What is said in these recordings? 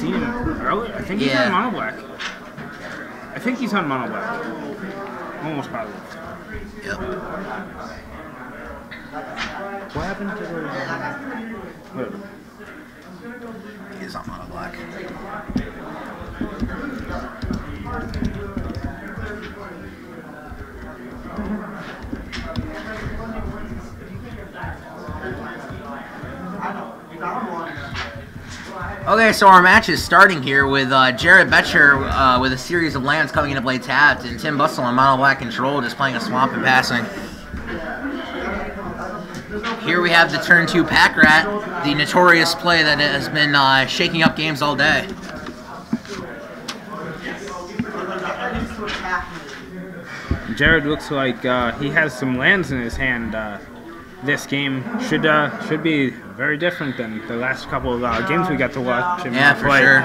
seen him earlier. I think he's on mono black. I think he's on mono black. Almost positive. Yep. What happened to the... Whatever. He's on mono black. Okay, so our match is starting here with Jared Betcher with a series of lands coming into play tapped, and Tim Bustle on mono black control just playing a swamp and passing. Here we have the turn 2 Pack Rat, the notorious play that has been shaking up games all day. Jared looks like he has some lands in his hand. This game should be very different than the last couple of games we got to watch him play. Sure.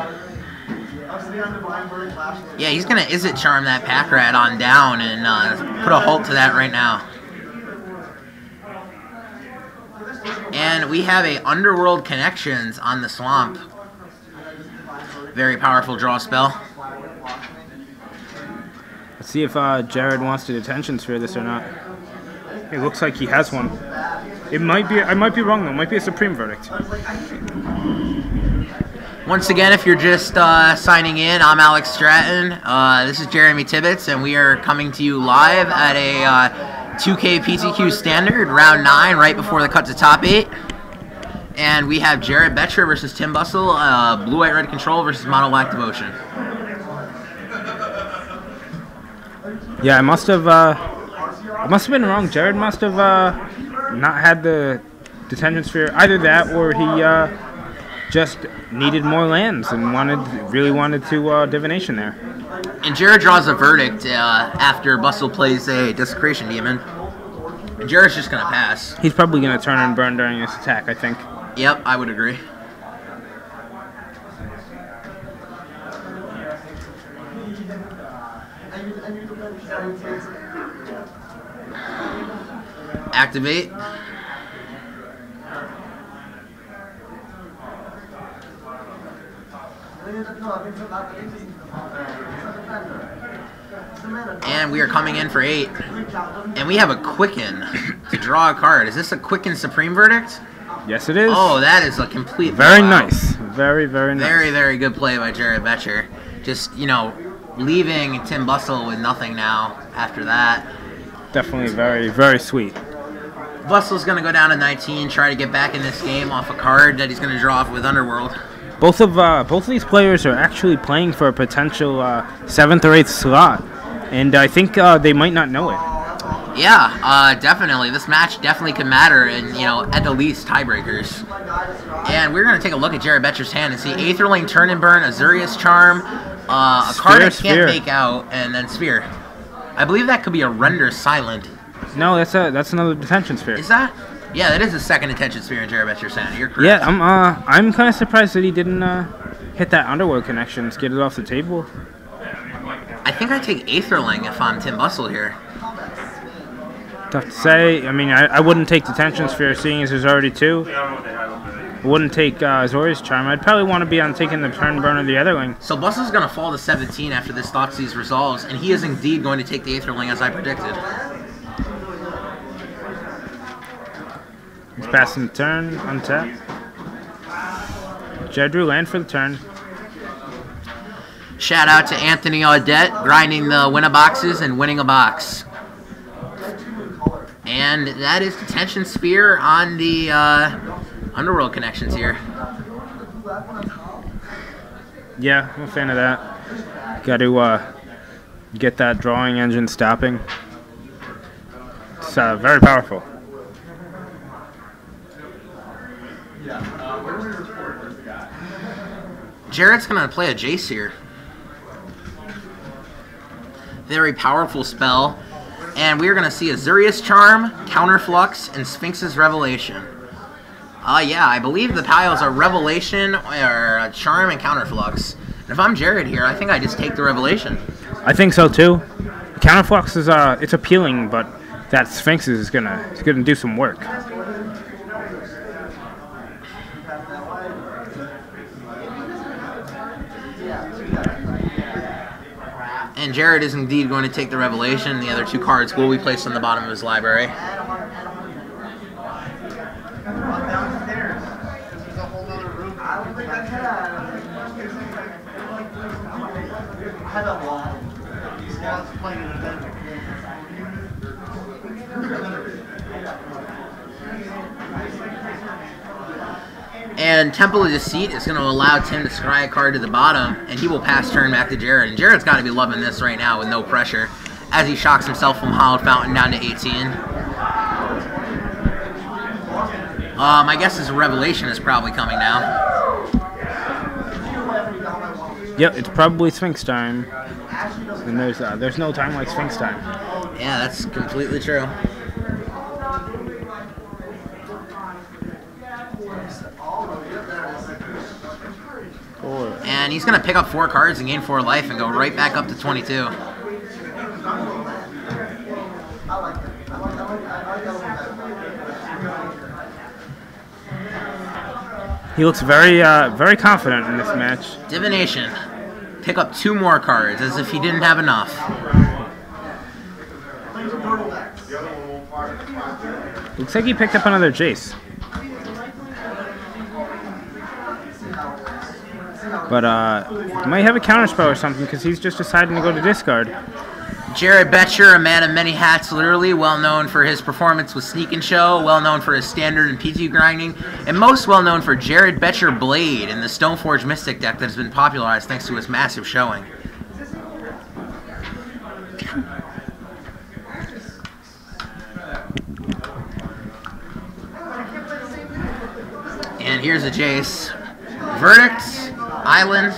Yeah, he's gonna Izzet Charm that Pack Rat on down and put a halt to that right now. And we have a Underworld Connections on the swamp. Very powerful draw spell. Let's see if Jared wants to Detention Sphere this or not. It looks like he has one. It might be. I might be wrong though. It might be a Supreme Verdict. Once again, if you're just signing in, I'm Alex Stratton. This is Jeremy Tibbetts, and we are coming to you live at a 2K PTQ Standard, round 9, right before the cut to top 8. And we have Jared Betcher versus Tim Bustle, blue-white-red control versus mono-black devotion. Yeah, I must have been wrong. Jared must have not had the Detention Sphere. Either that, or he just needed more lands and really wanted to Divination there. And Jared draws a Verdict after Bustle plays a Desecration Demon. And Jared's just going to pass. He's probably going to turn and burn during this attack, I think. Yep, I would agree. Activate. And we are coming in for 8. And we have a Quicken to draw a card. Is this a Quicken Supreme Verdict? Yes, it is. Oh, that is a complete very nice. Very, very nice. Very, very good play by Jared Betcher. Just, you know, leaving Tim Bustle with nothing now after that. Definitely very, very sweet. Bustle's going to go down to 19, try to get back in this game off a card that he's going to draw off with Underworld. Both of these players are actually playing for a potential 7th or 8th slot, and I think they might not know it. Yeah, definitely. This match definitely could matter, and at the least tiebreakers. And we're going to take a look at Jared Betcher's hand and see Aetherling, Turn and Burn, Azurius Charm, a card that can't make out, and then Sphere. I believe that could be a Render Silent. No, that's another Detention Sphere. Is that? Yeah, that is the second Detention Sphere in Jared Betcher's hand. You're correct. Yeah, I'm kind of surprised that he didn't hit that Underworld Connections, get it off the table. I think I take Aetherling if I'm Tim Bustle here. Tough to say. I mean, I wouldn't take Detention Sphere, seeing as there's already 2. I wouldn't take Azorius Charm. I'd probably want to be on taking the Turn Burn of the Otherling. So Bustle's going to fall to 17 after this Thoughtseize resolves, and he is indeed going to take the Aetherling as I predicted. He's passing the turn, untap. Jared drew land for the turn. Shout out to Anthony Audette, grinding the win-a-boxes and winning a box. And that is Detention Sphere on the Underworld Connections here. Yeah, I'm a fan of that. Got to get that drawing engine stopping. It's very powerful. Jared's going to play a Jace here. Very powerful spell. And we're going to see Azurius Charm, Counterflux, and Sphinx's Revelation. Yeah, I believe the piles are Revelation, or Charm, and Counterflux. And if I'm Jared here, I think I just take the Revelation. I think so too. Counterflux is it's appealing, but that Sphinx is gonna do some work. And Jared is indeed going to take the revelation. The other 2 cards will be placed on the bottom of his library. And Temple of Deceit is going to allow Tim to scry a card to the bottom, and he will pass turn back to Jared. And Jared's got to be loving this right now with no pressure, as he shocks himself from Hallowed Fountain down to 18. My guess is a Revelation is probably coming now. Yep, it's probably Sphinx time. And there's no time like Sphinx time. Yeah, that's completely true. And he's going to pick up 4 cards and gain 4 life and go right back up to 22. He looks very, very confident in this match. Divination. Pick up 2 more cards, as if he didn't have enough. Looks like he picked up another Jace. But, he might have a counterspell or something, because he's just deciding to go to discard. Jared Betcher, a man of many hats, literally, well known for his performance with Sneak and Show, well known for his standard and PTQ grinding, and most well known for Jared Betcher Blade in the Stoneforge Mystic deck that has been popularized thanks to his massive showing. And here's a Jace. Verdict, Island,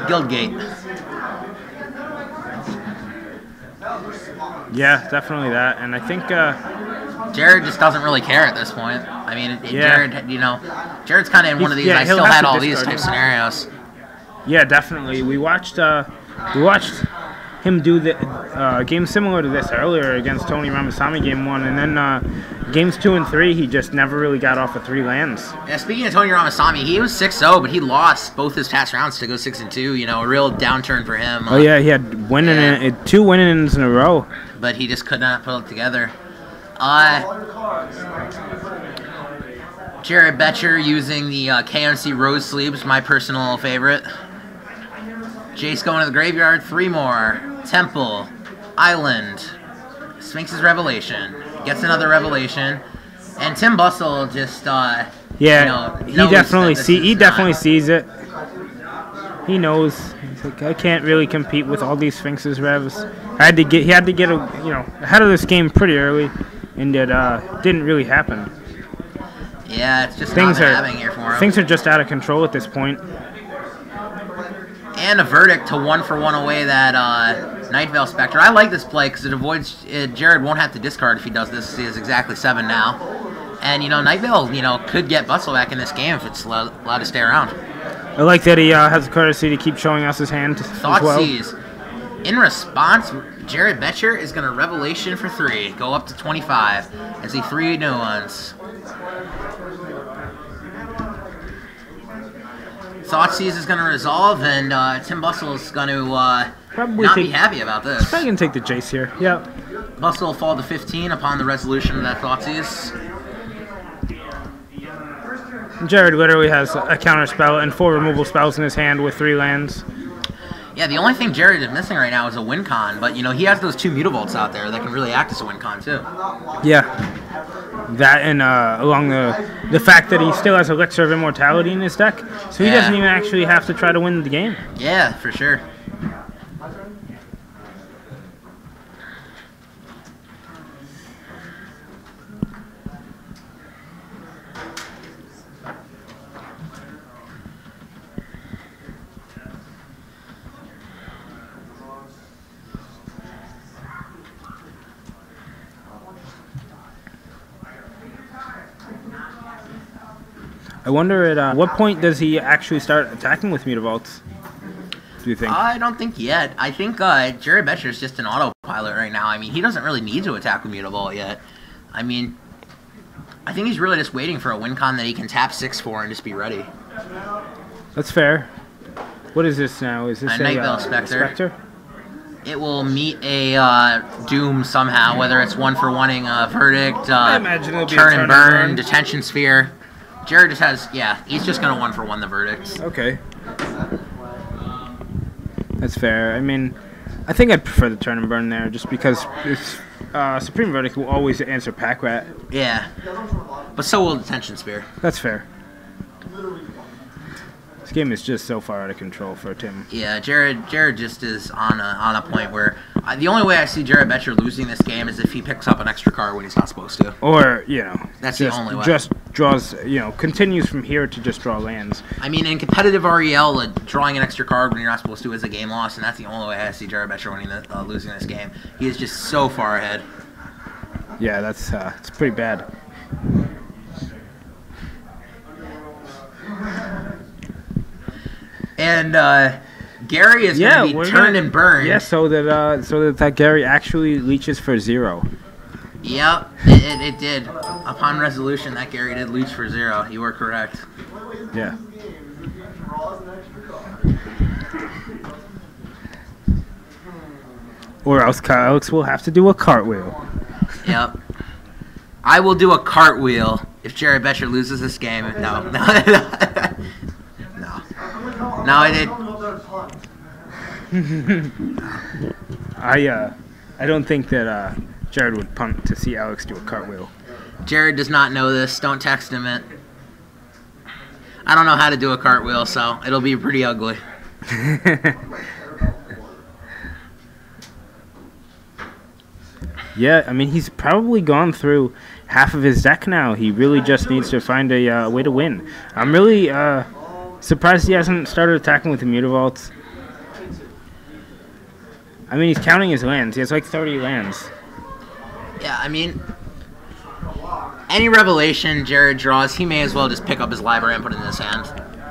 Guildgate. Yeah, definitely that. And I think Jared just doesn't really care at this point. I mean, yeah. Jared, you know, Jared's kind of in one of these. I still had all these type scenarios. Yeah, definitely. We watched him do the game similar to this earlier against Tony Ramasamy game 1, and then games 2 and 3 he just never really got off of 3 lands. Yeah, speaking of Tony Ramasamy, he was 6-0, but he lost both his past rounds to go 6-2. You know, a real downturn for him. Oh yeah, he had winning 2 winnings in a row. But he just could not put it together. Jared Betcher using the KMC Rose Sleeves, my personal favorite. Jace going to the graveyard, 3 more. Temple, Island, Sphinx's Revelation, gets another Revelation, and Tim Bustle just yeah, you know, he definitely sees it. He knows. He's like, I can't really compete with all these Sphinx's revs. He had to get ahead of this game pretty early, and it didn't really happen. Yeah, it's just not happening here for him. Things are just out of control at this point. And a Verdict to 1-for-1 away that Night Veil Spectre. I like this play because it avoids Jared won't have to discard if he does this. He has exactly 7 now. And, you know, Night Veil, you know, could get Bustle back in this game if it's allowed to stay around. I like that he has the courtesy to keep showing us his hand as well. Thoughtseize. In response, Jared Betcher is going to Revelation for 3. Go up to 25 as he 3 new ones. Thoughtseize is going to resolve, and Tim Bustle is going to not be happy about this. He's probably going to take the Jace here. Yep. Bustle will fall to 15 upon the resolution of that Thoughtseize. Jared literally has a counter spell and 4 removal spells in his hand with 3 lands. Yeah, the only thing Jared is missing right now is a win con, but you know he has those 2 Mutavolts out there that can really act as a win con too. Yeah, that and along the fact that he still has Elixir of Immortality in his deck, so he doesn't even actually have to try to win the game. Yeah, for sure. I wonder at what point does he actually start attacking with Mutavaults? Do you think? I don't think yet. I think Jared Betcher is just an autopilot right now. I mean, he doesn't really need to attack with Mutavault yet. I mean, I think he's really just waiting for a win con that he can tap 6 for and just be ready. That's fair. What is this now? Is this a Night Veil Spectre? it will meet a doom somehow, whether it's one-for-oneing a verdict, I imagine it'll be a turn and burn, detention sphere. Jared just has, yeah, he's just going to one-for-one the verdicts. Okay. That's fair. I mean, I think I'd prefer the turn and burn there, just because it's, Supreme Verdict will always answer Pack Rat. Yeah, but so will detention sphere. That's fair. This game is just so far out of control for Tim. Yeah, Jared just is on a point where the only way I see Jared Betcher losing this game is if he picks up an extra card when he's not supposed to. Or, you know, that's the only way. Just draws, you know, continues from here to just draw lands. I mean, in competitive REL, drawing an extra card when you're not supposed to is a game loss, and that's the only way I see Jared Betcher losing this game. He is just so far ahead. Yeah, that's it's pretty bad. And Gary is going to be turned and burned. Yeah, so that Gary actually leeches for 0. Yep, it did. Upon resolution, that Gary did leech for 0. You were correct. Yeah. Or else Alex will have to do a cartwheel. Yep. I will do a cartwheel if Jared Betcher loses this game. No. No, I did. I don't think that Jared would punt to see Alex do a cartwheel. Jared does not know this. Don't text him it. I don't know how to do a cartwheel, so it'll be pretty ugly. Yeah, I mean, he's probably gone through half of his deck now. He really just needs to find a way to win. I'm really surprised he hasn't started attacking with the Mutavaults. I mean, he's counting his lands. He has like 30 lands. Yeah, I mean, any revelation Jared draws, he may as well just pick up his library and put it in his hand.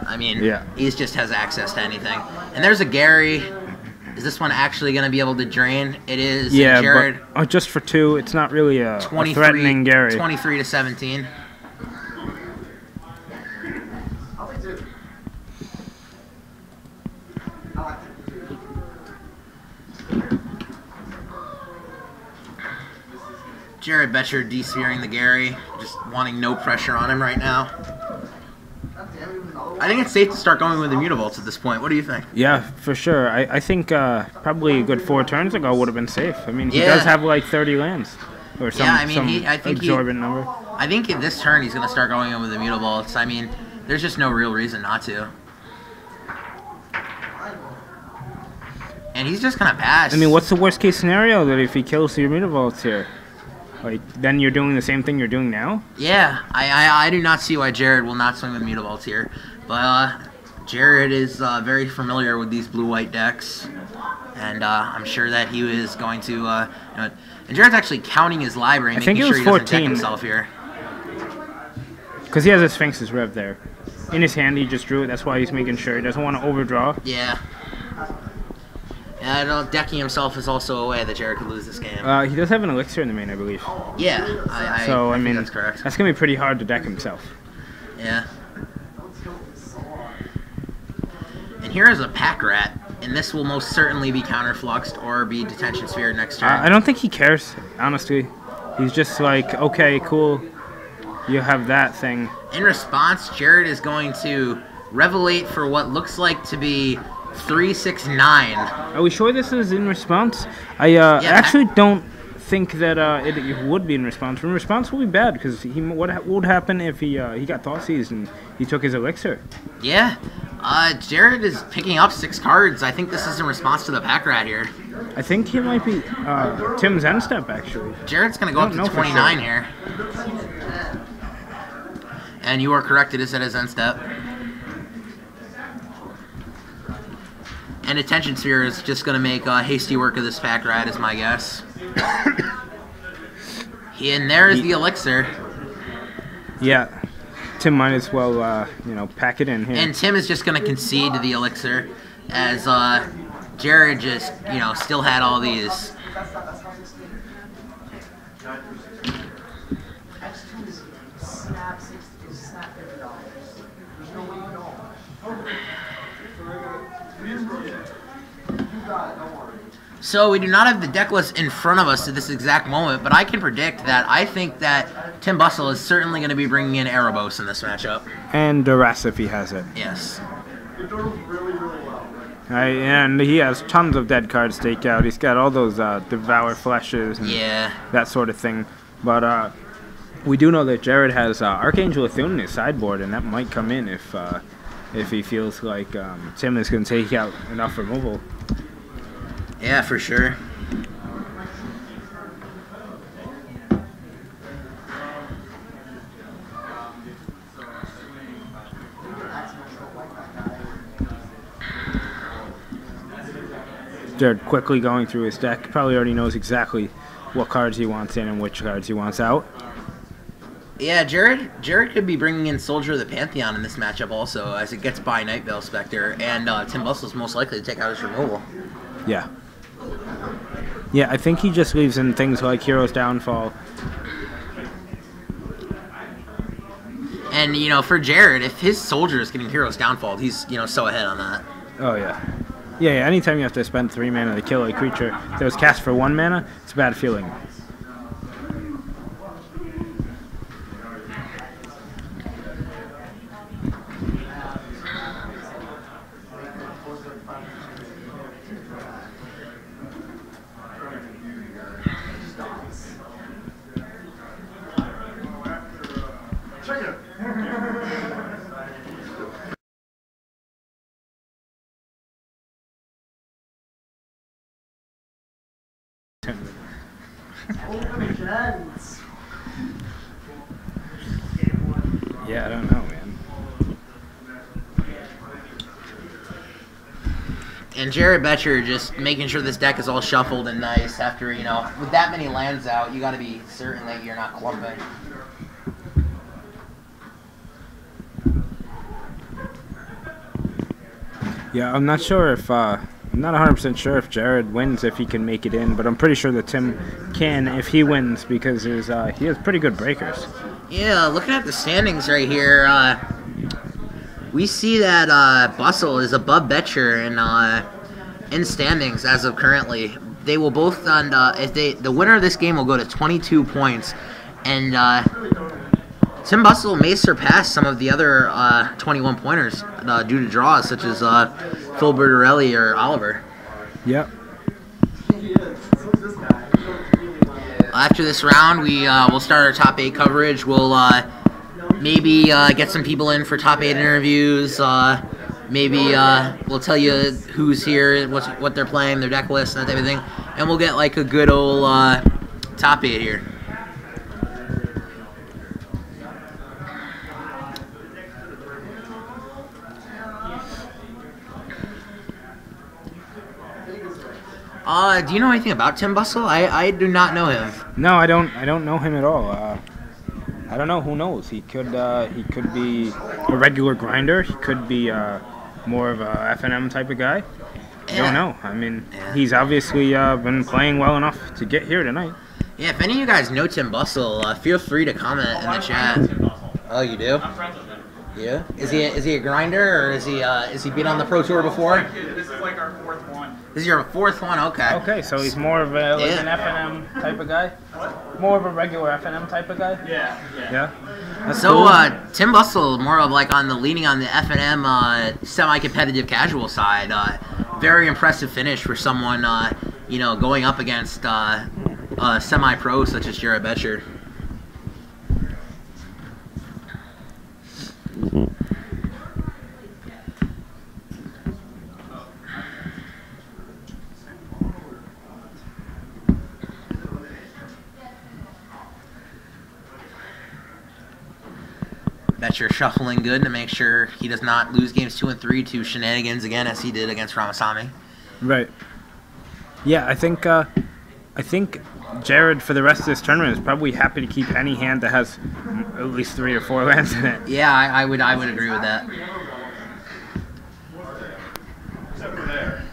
I mean, he just has access to anything. And there's a Gary. Is this one actually going to be able to drain? It is. Yeah, Jared, but just for 2, it's not really a threatening Gary. 23 to 17. Jared Betcher de-sphering the Gary, just wanting no pressure on him right now. I think it's safe to start going with the Mutavaults at this point. What do you think? Yeah, for sure. I think probably a good 4 turns ago would have been safe. I mean, he does have like 30 lands. Or some, I think exorbitant number. I think in this turn he's going to start going in with the Mutavaults. I mean, there's just no real reason not to. And he's just going to pass. I mean, what's the worst case scenario that if he kills your Mutavaults here? Like, then you're doing the same thing you're doing now? Yeah, I do not see why Jared will not swing with Mutavaults here. But Jared is very familiar with these blue-white decks. And I'm sure that he was going to... you know, and Jared's actually counting his library, making sure he doesn't deck himself here. Because he has a Sphinx's Rev there. In his hand, he just drew it. That's why he's making sure he doesn't want to overdraw. Yeah. And decking himself is also a way that Jared could lose this game. He does have an elixir in the main, I believe. Yeah, I mean, that's correct. That's going to be pretty hard to deck himself. Yeah. And here is a Pack Rat, and this will most certainly be counterfluxed or be Detention Sphere next turn. I don't think he cares, honestly. He's just like, okay, cool, you have that thing. In response, Jared is going to Revelate for what looks like to be 369. Are we sure this is in response? I actually don't think that it would be in response. In response will be bad because what would happen if he got Thoughtseized and he took his elixir? Yeah, Jared is picking up 6 cards. I think this is in response to the Pack Rat here. I think he might be Tim's end step actually. Jared's gonna go up to 29 here. And you are correct, it is at his end step. And Attention Sphere is just going to make hasty work of this Pack Rat, is my guess. And there is the elixir. Yeah. Tim might as well, pack it in here. And Tim is just going to concede to the elixir, as Jared just, still had all these. So we do not have the deck list in front of us at this exact moment, but I can predict that I think that Tim Bustle is certainly going to be bringing in Erebos in this matchup. And Duress if he has it. Yes. And he has tons of dead cards stake out. He's got all those Devour Fleshes and that sort of thing. But we do know that Jared has Archangel Athune in his sideboard, and that might come in if he feels like Tim is going to take out enough removal. Yeah, for sure. Jared quickly going through his deck. Probably already knows exactly what cards he wants in and which cards he wants out. Yeah, Jared could be bringing in Soldier of the Pantheon in this matchup also, as it gets by Night Veil Spectre, and Tim Bustle's most likely to take out his removal. Yeah. Yeah, I think he just leaves in things like Hero's Downfall. And, you know, for Jared, if his Soldier is getting Hero's Downfall, he's, you know, so ahead on that. Oh, yeah. Yeah, anytime you have to spend 3 mana to kill a creature that was cast for 1 mana, it's a bad feeling. Yeah, I don't know, man. And Jared Betcher just making sure this deck is all shuffled and nice after, you know, with that many lands out, you got to be certain that you're not clumping. Yeah, I'm not sure if I'm not 100% sure if Jared wins if he can make it in, but I'm pretty sure that Tim can if he wins because he has pretty good breakers. Yeah, looking at the standings right here, we see that Bustle is above Betcher in standings as of currently. They will both, the winner of this game will go to 22 points, and Tim Bustle may surpass some of the other 21 pointers due to draws, such as Phil Bertorelli or Oliver. Yep. After this round, we'll start our top 8 coverage. We'll maybe get some people in for top 8 interviews. Maybe we'll tell you who's here, what they're playing, their deck list, and that type of thing. And we'll get like a good old top 8 here. Do you know anything about Tim Bustle? I do not know him. No, I don't know him at all. I don't know. Who knows? He could be a regular grinder. He could be more of a FNM type of guy. I don't know. I mean, he's obviously been playing well enough to get here tonight. Yeah, if any of you guys know Tim Bustle, feel free to comment in the chat. Oh, you do? I'm friends with him. Yeah. Is he a grinder, or is he been on the Pro Tour before? This is like our 4th one. This is your 4th one? Okay. Okay, so he's more of a like an FNM type of guy. More of a regular FNM type of guy. Yeah. Yeah. That's So cool. Tim Bustle, more of like leaning on the FNM semi-competitive casual side. Very impressive finish for someone going up against semi-pros such as Jared Betcher. Betcher shuffling good to make sure he does not lose games 2 and 3 to shenanigans again, as he did against Ramasamy. Right. Yeah, I think Jared for the rest of this tournament is probably happy to keep any hand that has at least 3 or 4 lands in it. Yeah, I would agree with that. Except for there.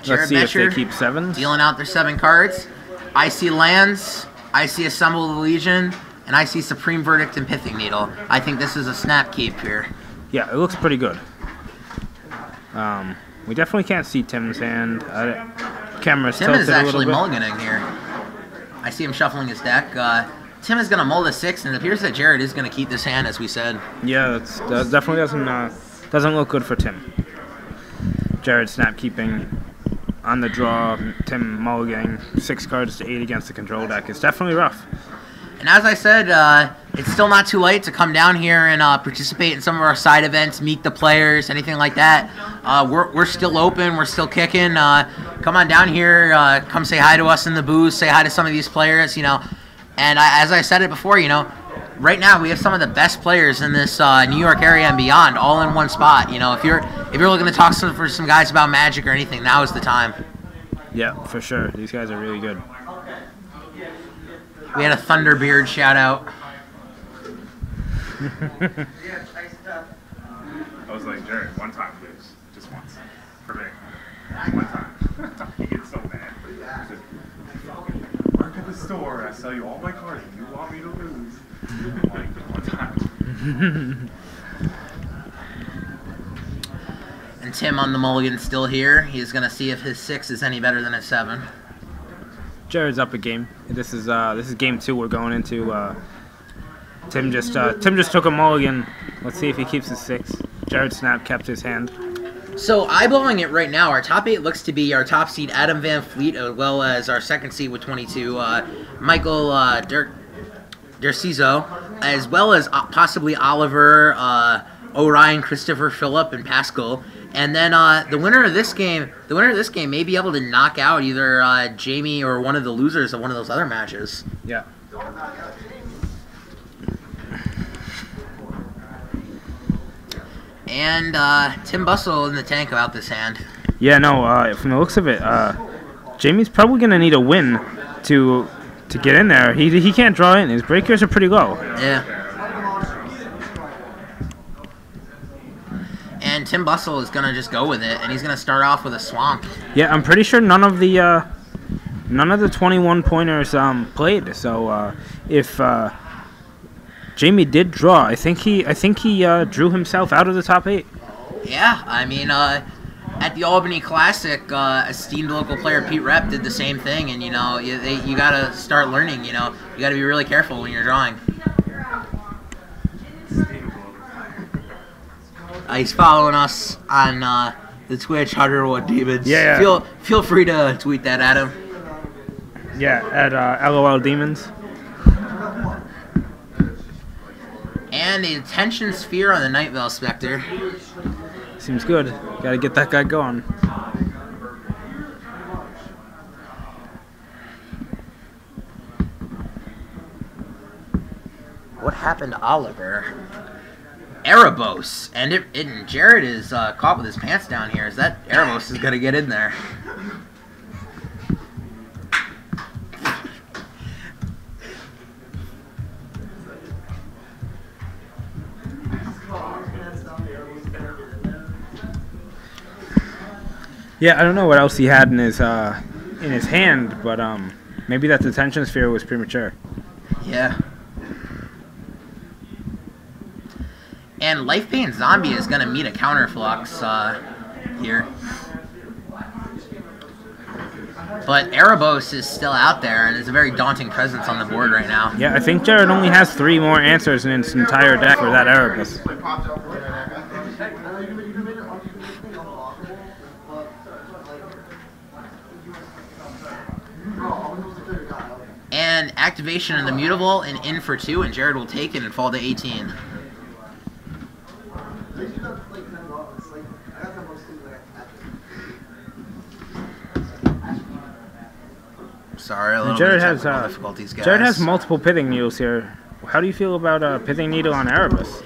Let's see Betcher if they keep 7. dealing out their 7 cards. Icy Lands, I see Assemble the Legion, and I see Supreme Verdict and Pithing Needle. I think this is a snap keep here. Yeah, it looks pretty good. We definitely can't see Tim's hand. Camera's Tim tilted is a little actually bit. mulliganing here. I see him shuffling his deck. Tim is going to mull the 6, and it appears that Jared is going to keep this hand, as we said. Yeah, that definitely doesn't look good for Tim. Jared snap keeping on the draw. Tim mulliganing 6 cards to 8 against the control deck. It's definitely rough. And as I said, it's still not too late to come down here and participate in some of our side events, meet the players, anything like that. We're still open. We're still kicking. Come on down here. Come say hi to us in the booth. Say hi to some of these players, you know. And as I said it before, you know, right now we have some of the best players in this New York area and beyond, all in one spot. You know, if you're looking to talk for some guys about Magic or anything, now is the time. Yeah, for sure. These guys are really good. We had a Thunderbeard shout out. I was like, Jared, one time, please. Just once. For me. One time. He gets so mad. Work at the store, I sell you all my cards, and you want me to lose. I'm like, one time. And Tim on the mulligan still here. He's going to see if his 6 is any better than his 7. Jared's up a game. This is game 2 we're going into. Tim just took a mulligan. Let's see if he keeps his 6. Jared snap kept his hand. So eyeballing it right now, our top 8 looks to be our top seed Adam Van Fleet, as well as our second seed with 22, Michael Dercizo, as well as possibly Oliver, Orion, Christopher, Phillip, and Pascal. And then the winner of this game may be able to knock out either Jamie or one of the losers of one of those other matches. Yeah. And Tim Bustle in the tank about this hand. Yeah, no. From the looks of it, Jamie's probably gonna need a win to get in there. He can't draw in. His breakers are pretty low. Yeah. And Tim Bustle is gonna just go with it, and he's gonna start off with a swamp. Yeah, I'm pretty sure none of the 21 pointers played. So if Jamie did draw, I think he drew himself out of the top 8. Yeah, I mean, at the Albany Classic, esteemed local player Pete Rep did the same thing, and you know, you gotta start learning. You know, you gotta be really careful when you're drawing. He's following us on the Twitch, Hunterwood Demons. Yeah. Feel free to tweet that at him. Yeah, at LOL Demons. And the Attention Sphere on the Night Veil Spectre. Seems good. Gotta get that guy going. What happened to Oliver? Erebos, and Jared is caught with his pants down here. Is that Erebos is gonna get in there? Yeah, I don't know what else he had in his hand, but maybe that detention sphere was premature. Yeah. And Life Pain Zombie is going to meet a counterflux here. But Erebos is still out there, and is a very daunting presence on the board right now. Yeah, I think Jared only has 3 more answers in his entire deck for that Erebos. And activation of the Mutable and in for 2, and Jared will take it and fall to 18. Sorry, a little bit of technical difficulties, guys. Jared has multiple Pithing Needles here. How do you feel about Pithing Needle on Erebos?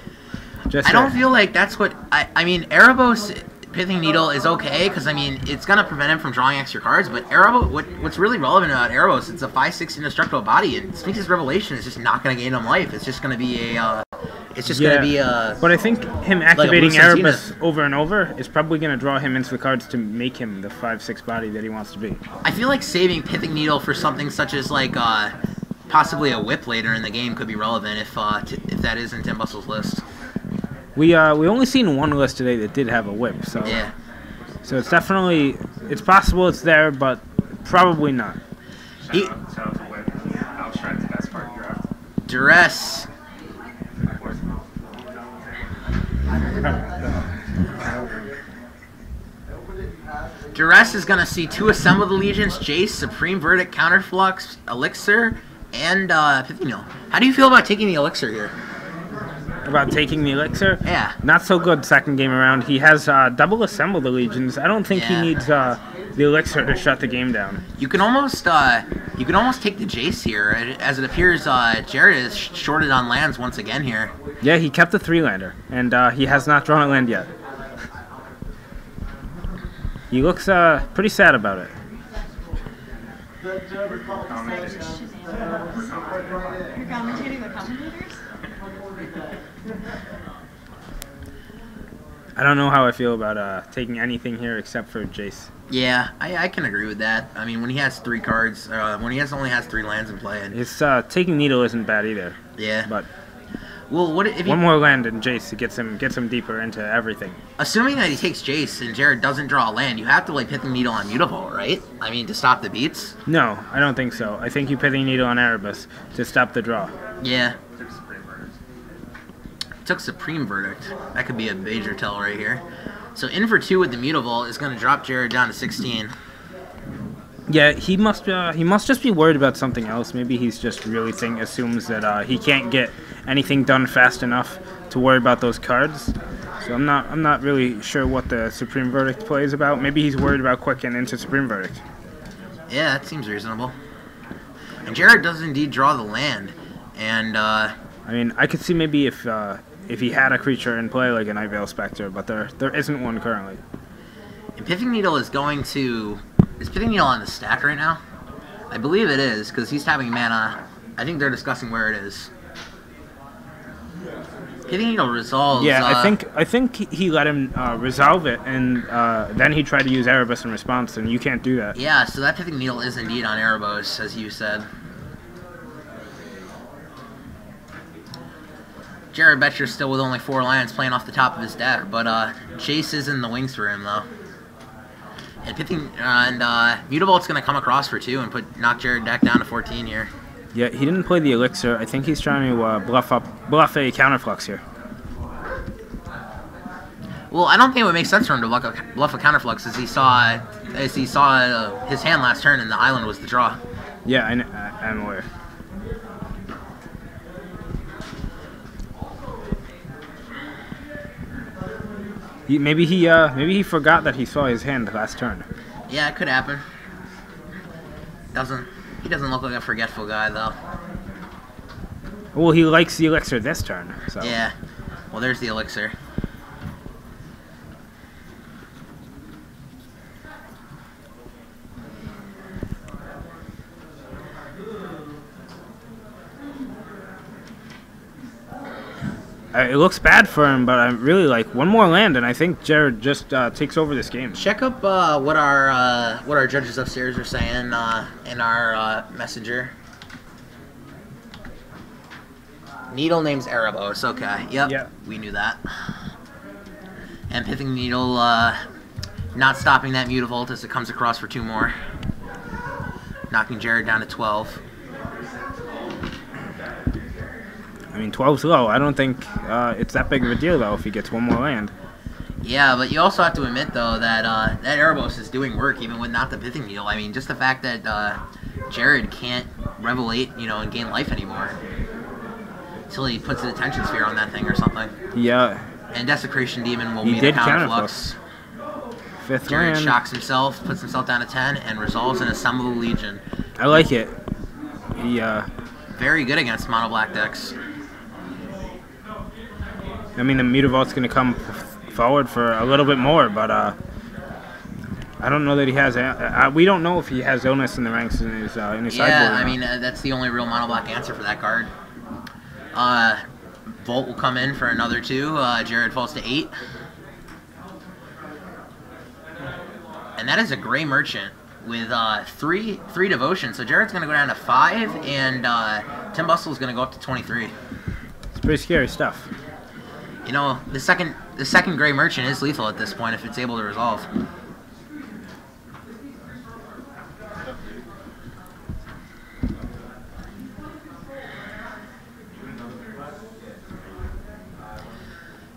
I don't feel like that's what... I mean, Erebos Pithing Needle is okay, because, I mean, it's going to prevent him from drawing extra cards, but Erebos, what's really relevant about Erebos, it's a 5/6 indestructible body, and Sphinx's Revelation is just not going to gain him life. It's just going to be a... But I think him activating Erebus over and over is probably going to draw him into the cards to make him the 5/6 body that he wants to be. I feel like saving Pithing Needle for something such as like possibly a whip later in the game could be relevant if that is in Tim Bustle's list. We only seen one list today that did have a whip, so Yeah. So it's definitely possible it's there, but probably not. He, Shout out to Whip. Alex Stratton's best part of the draft. Duress. Duress is going to see 2 Assembled Allegiance, Jace, Supreme Verdict, Counterflux, Elixir, and Pithinial. How do you feel about taking the Elixir here? About taking the Elixir? Yeah. Not so good second game around. He has double Assembled Allegiance. I don't think he needs the Elixir to shut the game down. You can almost take the Jace here, as it appears Jared is shorted on lands once again here. Yeah, he kept the 3-lander, and he has not drawn a land yet. He looks pretty sad about it. You're commentating the commentators? I don't know how I feel about taking anything here except for Jace. Yeah, I can agree with that. I mean, when he has 3 cards, when he only has 3 lands in play, and His taking Needle isn't bad either. yeah. But Well, what if one more land and Jace gets him deeper into everything. assuming that he takes Jace and Jared doesn't draw a land, you have to like Pithing Needle on Mutavault, right? I mean, to stop the beats. No, I don't think so. I think you Pithing Needle on Erebus to stop the draw. Yeah. Took Supreme Verdict. Took Supreme Verdict. That could be a major tell right here. So in for 2 with the Mutavault is going to drop Jared down to 16. Yeah, he must just be worried about something else. Maybe he's just really assumes that he can't get anything done fast enough to worry about those cards. So I'm not really sure what the Supreme Verdict play is about. Maybe he's worried about quicken into Supreme Verdict. Yeah, that seems reasonable. And Jared does indeed draw the land, and I mean, I could see maybe if he had a creature in play like a Night Veil Spectre, but there isn't one currently. and Pithing Needle is going to... Is Pithing Needle on the stack right now? I believe it is, because he's tapping mana. I think they're discussing where it is. Pithing Needle resolves... Yeah, I think he let him resolve it, and then he tried to use Erebus in response, and you can't do that. Yeah, so that Pithing Needle is indeed on Erebos, as you said. Jared Betcher's still with only 4 lands playing off the top of his deck, but Jace is in the wings for him, though. And Mutavault's going to come across for 2 and knock Jared deck down to 14 here. Yeah, he didn't play the Elixir. I think he's trying to bluff a Counterflux here. Well, I don't think it would make sense for him to bluff a Counterflux, as he saw his hand last turn, and the island was the draw. Yeah, I'm aware. Maybe he forgot that he saw his hand last turn. Yeah, it could happen. He doesn't look like a forgetful guy, though. Well, he likes the Elixir this turn. So. Yeah. Well, there's the Elixir. It looks bad for him, but I really like one more land, and I think Jared just takes over this game. Check up what our judges upstairs are saying in our messenger. Needle name's Erebos. Okay. Yep. We knew that. And Pithing Needle not stopping that Mutavault as it comes across for 2 more, knocking Jared down to 12. I mean, 12's low. I don't think it's that big of a deal, though, if he gets one more land. Yeah, but you also have to admit, though, that that Erebos is doing work even with not the Pithing Needle. I mean, just the fact that Jared can't Revelate, and gain life anymore until he puts an Attention Sphere on that thing or something. Yeah. And Desecration Demon will He be the did Counterflux. 5th Jared land. shocks himself, puts himself down to 10, and resolves an Assembled Legion. I like it. He, Very good against mono black decks. I mean, the Mutavault's going to come forward for a little bit more, but I don't know that he has. We don't know if he has illness in the ranks in his sideboard. Yeah, I mean, that's the only real mono black answer for that card. Volt will come in for another 2. Jared falls to 8. And that is a Gray Merchant with three devotion. So Jared's gonna go down to 5, and Tim Bustle's gonna go up to 23. It's pretty scary stuff. You know, the second Gray Merchant is lethal at this point if it's able to resolve.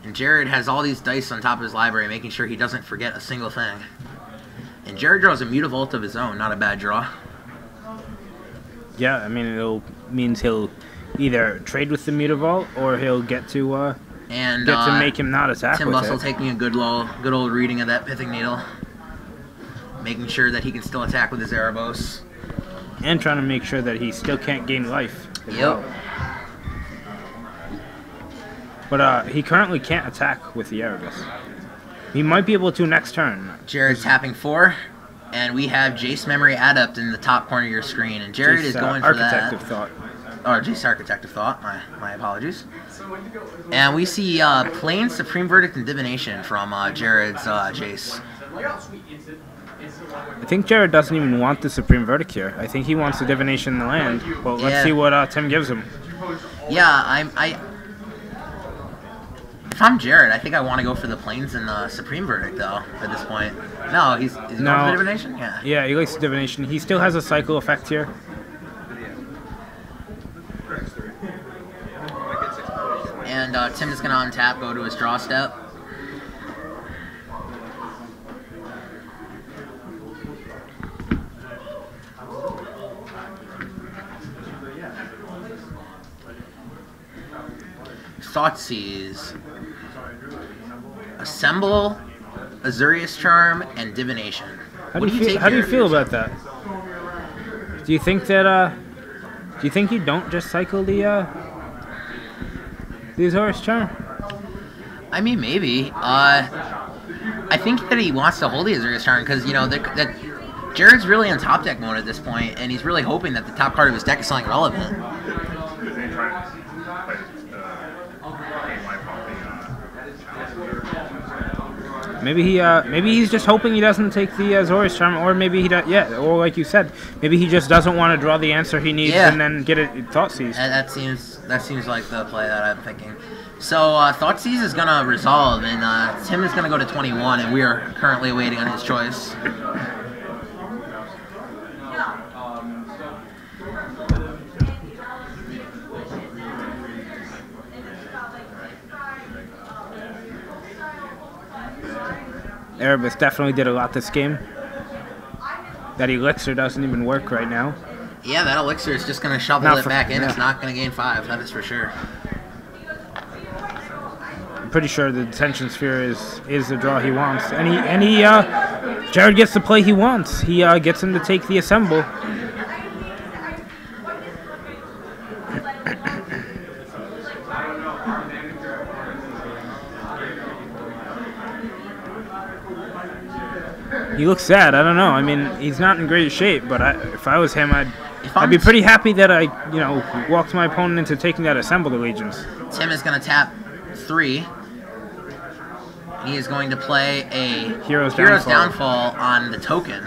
And Jared has all these dice on top of his library, making sure he doesn't forget a single thing. And Jared draws a Mutavault of his own, not a bad draw. Yeah, I mean, it means he'll either trade with the Mutavault or he'll get to make him not attack Tim with Bustle it. taking a good old reading of that Pithing Needle, making sure that he can still attack with his Erebos. And trying to make sure that he still can't gain life as well. But he currently can't attack with the Erebus. He might be able to next turn. Jared's tapping 4, and we have Jace Memory Adept in the top corner of your screen, and Jared is going for that. Architective Thought. Or Jace Architective Thought, my apologies. And we see Plain Supreme Verdict and Divination from Jared's Jace. I think Jared doesn't even want the Supreme Verdict here. I think he wants the Divination in the land. Well, let's see what Tim gives him. Yeah, if I'm Jared, I think I want to go for the Plains and the Supreme Verdict, though, at this point. No, he's going for the Divination? Yeah. Yeah, he likes the Divination. He still has a cycle effect here. And Tim is going to untap, go to his draw step. Thoughtseize, Assemble, Azurius Charm, and Divination. How do you feel about that? Do you think that you don't just cycle the Azurius Charm? I mean, maybe. I think that he wants to hold the Azurius Charm because, you know, that Jared's really in top deck mode at this point, and he's really hoping that the top card of his deck is something relevant. Maybe he's just hoping he doesn't take the Azorius Charm, or maybe he does. Yeah, or like you said, maybe he just doesn't want to draw the answer he needs and then get it Thoughtseize. That seems like the play that I'm thinking. So Thoughtseize is gonna resolve, and Tim is gonna go to 21, and we are currently waiting on his choice. Erebus definitely did a lot this game. That Elixir doesn't even work right now. Yeah, that Elixir is just going to shovel it back in. Yeah. It's not going to gain 5, that is for sure. I'm pretty sure the Detention Sphere is the draw he wants. And he Jared gets the play he wants. He gets him to take the Assemble. He looks sad. I don't know. I mean, he's not in great shape, but if I was him, I'd be pretty happy that I, walked my opponent into taking that Assembled Allegiance. Tim is going to tap 3. He is going to play a Hero's Downfall on the token.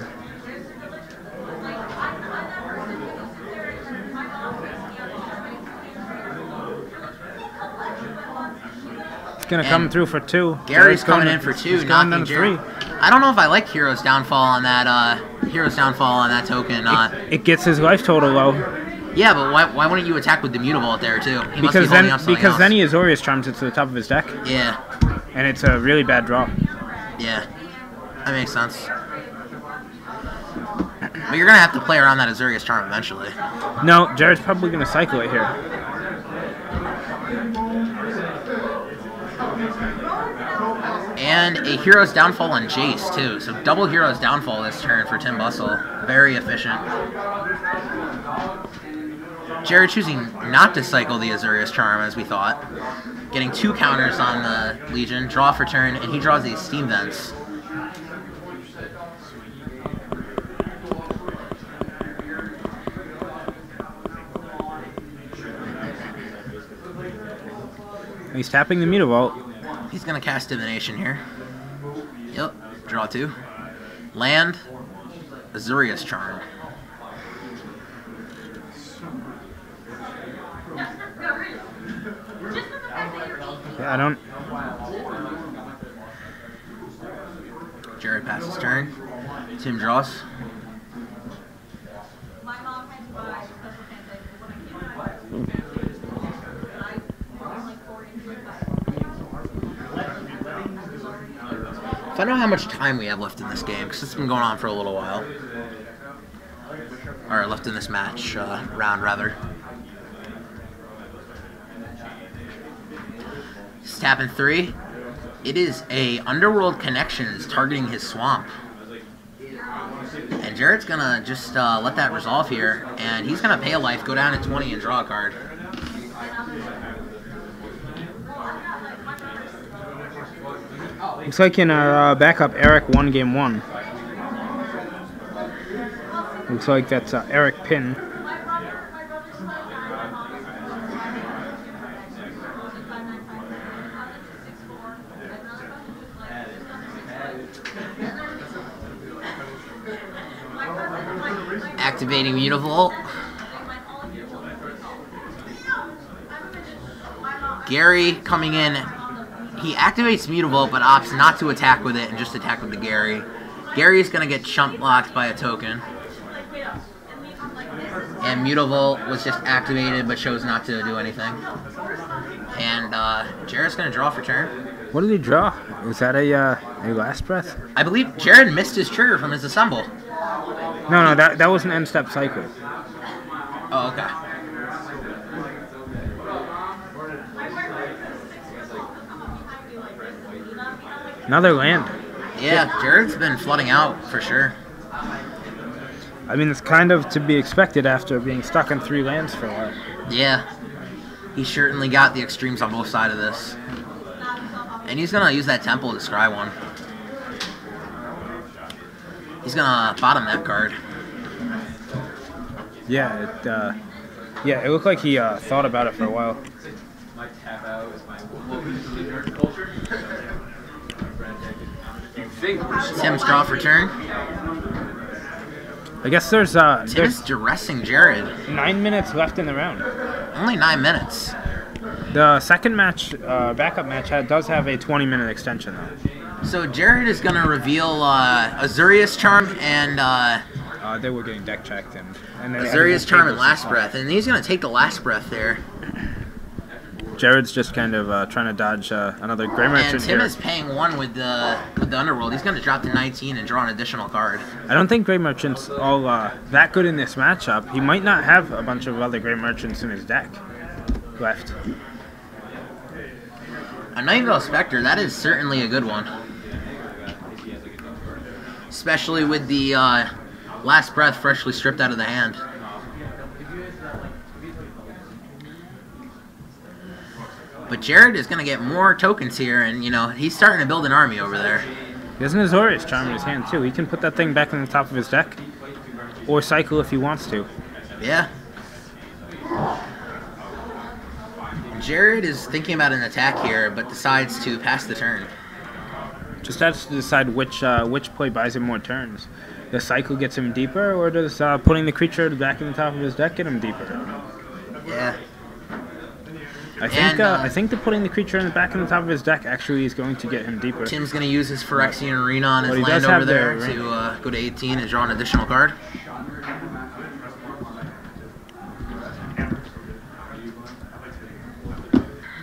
It's going to come through for 2. Gary's coming in for 2, knocking 3. I don't know if I like Hero's Downfall on that token. It gets his life total low. Yeah, but why wouldn't you attack with the Mutavault there too? He because then he Azorius Charms it to the top of his deck. Yeah. And it's a really bad draw. Yeah, that makes sense. But you're gonna have to play around that Azurius Charm eventually. No, Jared's probably gonna cycle it here. And a Hero's Downfall on Jace, too. So double Hero's Downfall this turn for Tim Bustle. Very efficient. Jared choosing not to cycle the Azurius Charm, as we thought. Getting 2 counters on the Legion. Draw for turn, and he draws these Steam Vents. He's tapping the Mutavault. He's going to cast Divination here. Yep. Draw 2. Land. Azurius Charm. Yeah, I don't. Jared passes turn. Tim draws. My mom had to buy special pancakes when I came I don't know how much time we have left in this game because it's been going on for a little while. Or left in this match, round rather. He's tapping 3. It is a Underworld Connections targeting his swamp. And Jared's gonna just let that resolve here, and he's gonna pay a life, go down to 20, and draw a card. Looks like in our backup, Eric won game 1. Looks like that's Eric Pin. Activating Mutavolt. Gary coming in. He activates Mutavolt but opts not to attack with it and just attack with the Gary. Gary's going to get chump blocked by a token. And Mutavolt was just activated but chose not to do anything. And Jared's going to draw for turn. What did he draw? Was that a last breath? I believe Jared missed his trigger from his assemble. No, that was an end-step cycle. Oh, okay. Another land. Yeah, Jared's been flooding out for sure. I mean, it's kind of to be expected after being stuck in 3 lands for a while. Yeah. He certainly got the extremes on both sides of this. And he's going to use that temple to scry one. He's going to bottom that card. Yeah, it looked like he thought about it for a while. Tim's draw for turn. I guess there's Tim's duressing Jared. 9 minutes left in the round. Only 9 minutes. The second match, backup match, does have a 20-minute extension though. So Jared is going to reveal Azurius Charm and they were getting deck checked and then Azurius Charm and Last Breath, and he's going to take the Last Breath there. Jared's just kind of trying to dodge another Grey Merchant And Tim here. is paying 1 with the Underworld. He's going to drop to 19 and draw an additional card. I don't think Grey Merchant's all that good in this matchup. He might not have a bunch of other Grey Merchants in his deck left. A Nightingale Spectre, that is certainly a good one. Especially with the Last Breath freshly stripped out of the hand. But Jared is going to get more tokens here, and, you know, he's starting to build an army over there. He has an Azorius Charm in his hand, too. He can put that thing back on the top of his deck. Or cycle if he wants to. Yeah. Jared is thinking about an attack here, but decides to pass the turn. Just has to decide which play buys him more turns. The cycle gets him deeper, or does putting the creature back in the top of his deck get him deeper? Yeah. I think the putting the creature in the back of the top of his deck actually is going to get him deeper. Tim's going to use his Phyrexian Arena on his But he land does have over there the to go to 18 and draw an additional card.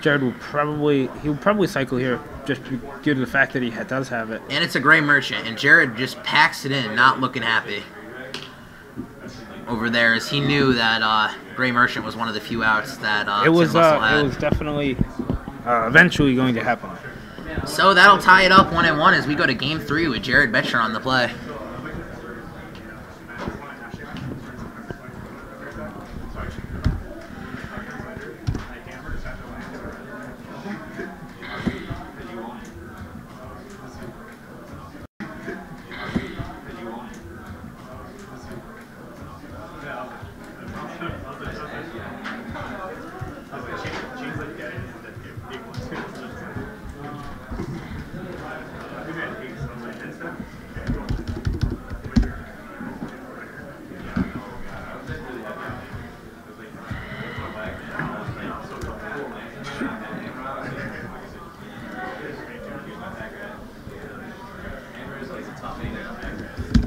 Jared will probably cycle here just due to the fact that he does have it. And it's a Grey Merchant, and Jared just packs it in, not looking happy over there, as he knew that Grey Merchant was one of the few outs that It was had. it was definitely eventually going to happen. So that'll tie it up 1-1 as we go to Game 3 with Jared Betcher on the play.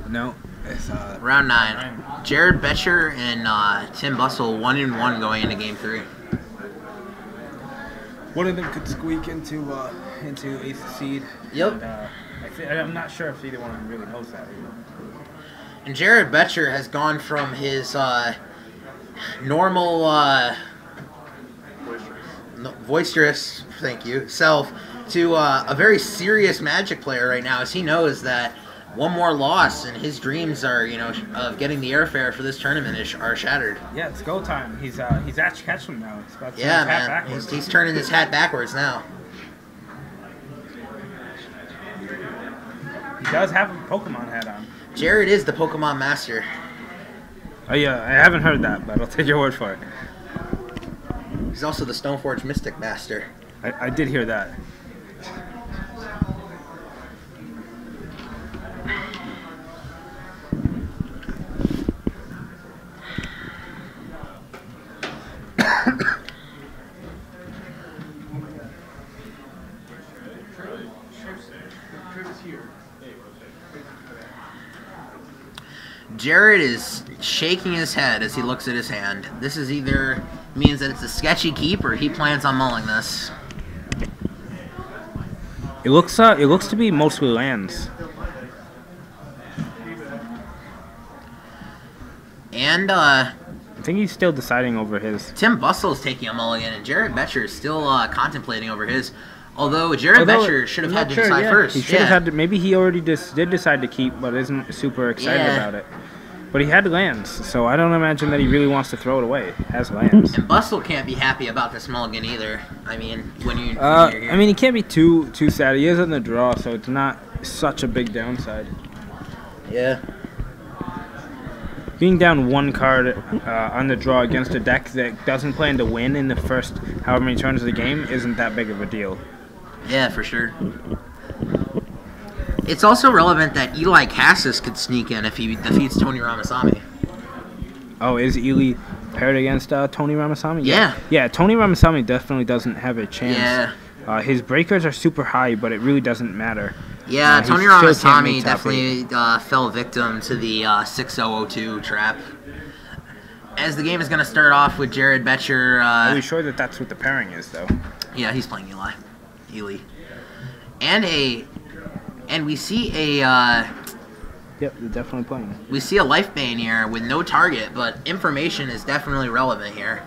No. It's, Round 9. Jared Betcher and Tim Bustle 1-1 going into game 3. One of them could squeak into 8th seed. Yep. And, I'm not sure if either one of them really knows that. And Jared Betcher has gone from his normal, boisterous, thank you, self to a very serious Magic player right now, as he knows that one more loss and his dreams are, of getting the airfare for this tournament are shattered. Yeah, it's go time. He's at Catskill now. He's about to Yeah, turn his hat man. backwards. He's turning his hat backwards now. He does have a Pokemon hat on. Jared is the Pokemon master. Oh yeah, I haven't heard that, but I'll take your word for it. He's also the Stoneforge Mystic master. I did hear that. Jared is shaking his head as he looks at his hand. This is either means that it's a sketchy keep or he plans on mulling this. It looks to be mostly lands. And I think he's still deciding over his. Tim Bustle is taking a mulligan, and Jared Betcher is still contemplating over his. Although Jared Betcher should have had to decide first. He should have had to. Maybe he already did decide to keep, but isn't super excited about it. But he had lands, so I don't imagine that he really wants to throw it away. He has lands. And Bustle can't be happy about this mulligan either. I mean, when you're here. I mean, he can't be too sad. He is in the draw, so it's not such a big downside. Yeah. Being down one card on the draw against a deck that doesn't plan to win in the first however many turns of the game isn't that big of a deal. Yeah, for sure. It's also relevant that Eli Cassis could sneak in if he defeats Tony Ramasamy. Oh, is Ely paired against Tony Ramasamy? Yeah. Yeah, Tony Ramasamy definitely doesn't have a chance. Yeah. His breakers are super high, but it really doesn't matter. Yeah, He Tony still can't Ramasamy make top eight. definitely fell victim to the 6002 trap. As the game is going to start off with Jared Betcher. Are we sure that that's what the pairing is, though? Yeah, he's playing Ely. And we see a Yep, they're definitely playing. we see a life bane here with no target, but information is definitely relevant here.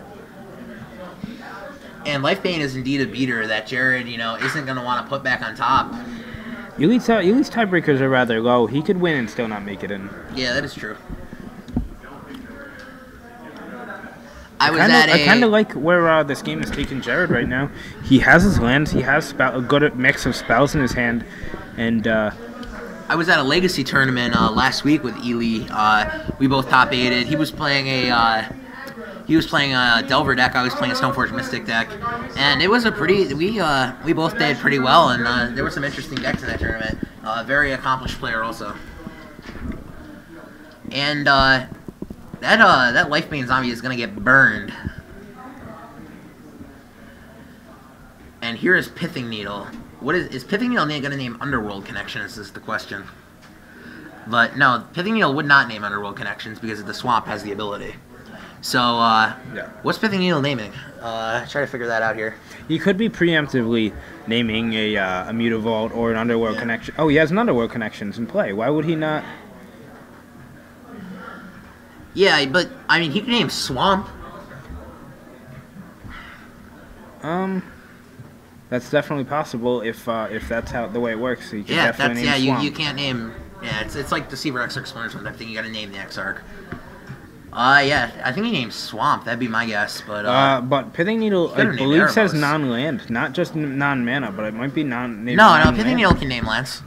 And life bane is indeed a beater that Jared, isn't going to want to put back on top. Ely's tiebreakers are rather low. He could win and still not make it in. Yeah, that is true. I kind of like where this game is taking Jared right now. He has his lands. He has a good mix of spells in his hand, and I was at a Legacy tournament last week with Ely. We both top 8'd. He was playing a Delver deck. I was playing a Stoneforge Mystic deck, and it was a pretty. We both did pretty well, and there were some interesting decks in that tournament. Very accomplished player also, and that life bane zombie is gonna get burned. And here is Pithing Needle. What is Pithing Needle going to name Underworld Connections is the question. But no, Pithing Needle would not name Underworld Connections because the swamp has the ability. So, What's Pithing Needle naming? Try to figure that out here. he could be preemptively naming a Mutavault or an Underworld connection. Oh, he has an Underworld Connections in play. Why would he not? Yeah, but, I mean, he could name Swamp. That's definitely possible if that's the way it works. So you can Yeah, definitely that's, name Swamp. you can't name... Yeah, it's like Deceiver X Explorer or something. I think you gotta name the X-Arc. Yeah, I think he named Swamp. That'd be my guess, but... But Pithing Needle, I name believe, says Erebos. non-land, not just non-mana, but it might be No, non-land. Pithing Needle can name lands.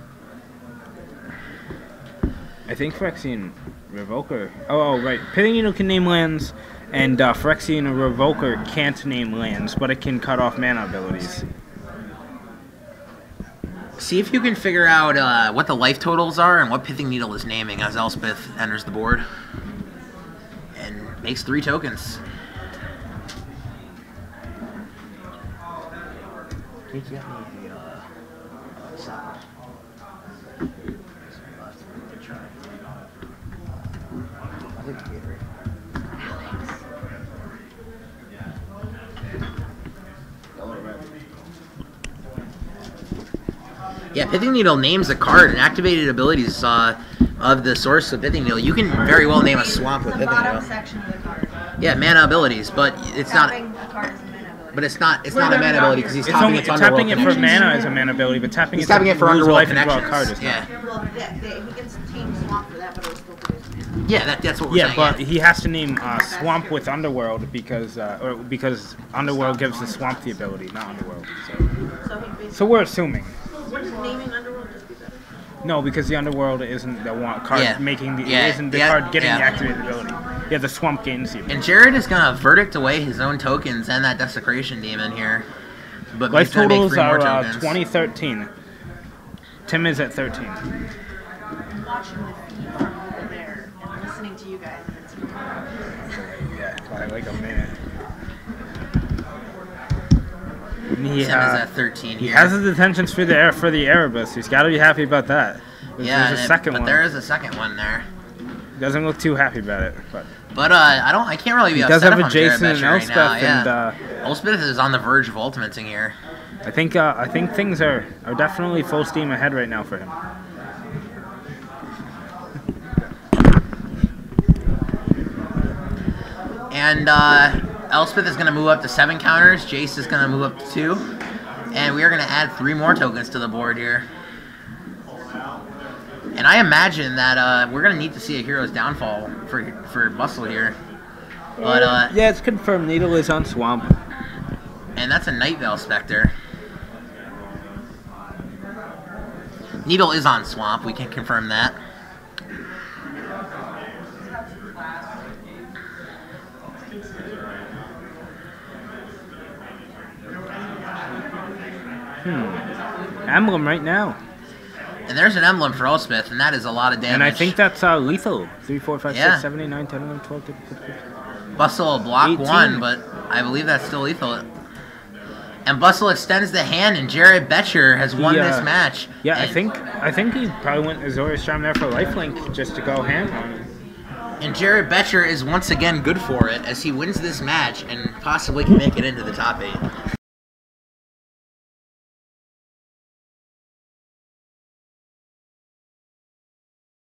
I think Phyrexian Revoker... Oh, right. Pithing Needle can name lands, and Phyrexian Revoker can't name lands, but it can cut off mana abilities. See if you can figure out what the life totals are and what Pithing Needle is naming as Elspeth enters the board. And makes 3 tokens. Yeah, Pithing Needle names a card and activated abilities of the source of Pithing Needle. You can very well name a swamp with the Pithing bottom Needle. section of the card. Yeah, mana abilities, but it's not. Tapping a card is a mana ability. But it's not a mana ability because he's It's tapping only it to Underworld tapping it for Connections. mana is a mana ability, but tapping He's it tapping it for lose Underworld life into a Connections. card is Yeah. not. Well, he gets Team Swamp for that, but it'll still produce mana. Yeah, that's what we're Yeah, saying. but he has to name Swamp with Underworld because Underworld gives the Swamp the ability, not Underworld. So we're assuming. Wouldn't naming Underworld just be better? No, because the Underworld isn't the one card Yeah. making the Yeah. isn't the Yeah. card getting the Yeah. activated ability. Yeah, the Swamp gains the ability. And Jared is gonna verdict away his own tokens and that Desecration Demon here. But Life he's gonna make totals 3 more are tokens. 2013. Tim is at 13. I'm watching the feed from over there and listening to you guys. And it's Yeah, by like a minute. And Tim is at 13 he here. has his intentions for the Erebus. He's got to be happy about that. Yeah, There's a second but one. there is a second one there. He doesn't look too happy about it, but But I can't really be he does upset have if a I'm Jared Jason and Betcher right Elspeth, now. and Yeah. Elspeth is on the verge of ultimating here. I think things are definitely full steam ahead right now for him. And Elspeth is going to move up to 7 counters. Jace is going to move up to 2. And we are going to add 3 more tokens to the board here. And I imagine that we're going to need to see a hero's downfall for Bustle here. But Yeah, it's confirmed. Needle is on Swamp. and that's a Night Veil Spectre. Needle is on Swamp. We can confirm that. Emblem right now. And there's an emblem for Elspeth, and that is a lot of damage. And I think that's lethal. 3, 4, 5, Yeah. 6, 7, 8, 9, 10, 11, 12, 13, 14. Bustle block 18. 1, but I believe that's still lethal. And Bustle extends the hand, and Jared Betcher has won this match. Yeah, and, I think he probably went Azorius Charm there for lifelink just to go ham on him. And Jared Betcher is once again good for it as he wins this match and possibly can make it into the top 8.